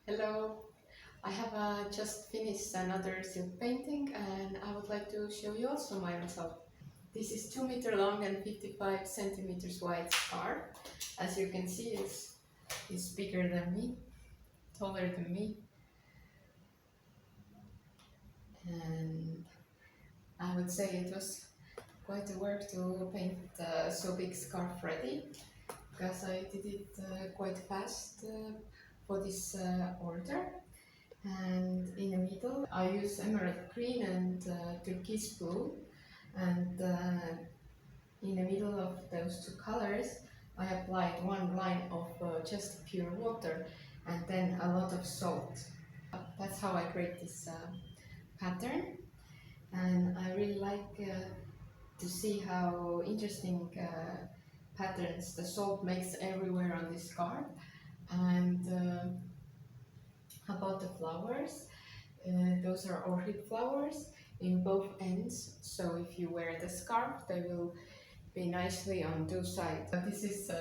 Hello, I have just finished another silk painting and I would like to show you also my result. This is 2 meter long and 55 centimeters wide scarf. As you can see, it's bigger than me, taller than me, and I would say it was quite a work to paint so big scarf ready, because I did it quite fast for this order. And in the middle I use emerald green and turquoise blue, and in the middle of those two colors I applied one line of just pure water and then a lot of salt. That's how I create this pattern, and I really like to see how interesting patterns the salt makes everywhere on this card. And about the flowers, those are orchid flowers in both ends, so if you wear the scarf they will be nicely on two sides. This is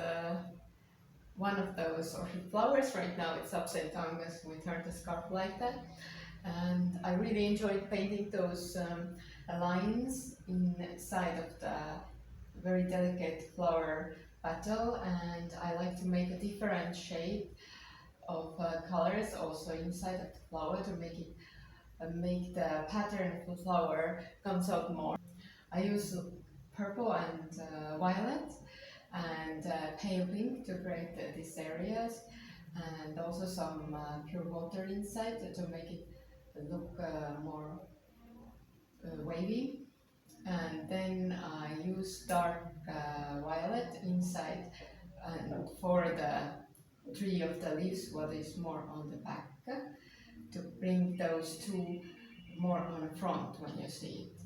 one of those orchid flowers. Right now it's upside down as we turn the scarf like that, and I really enjoyed painting those lines inside of the very delicate flower petal, and I like to make a different shape of colors also inside of the flower to make the pattern of the flower comes out more. I use purple and violet and pale pink to create these areas, and also some pure water inside to make it look more wavy. And then I use dark violet inside and for the tree of the leaves, what is more on the back, to bring those two more on the front when you see it.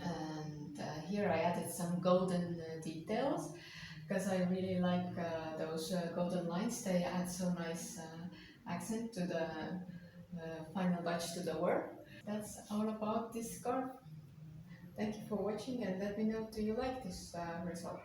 And here I added some golden details because I really like those golden lines. They add so nice accent to the final touch to the work. That's all about this scarf. Thank you for watching, and let me know, do you like this result?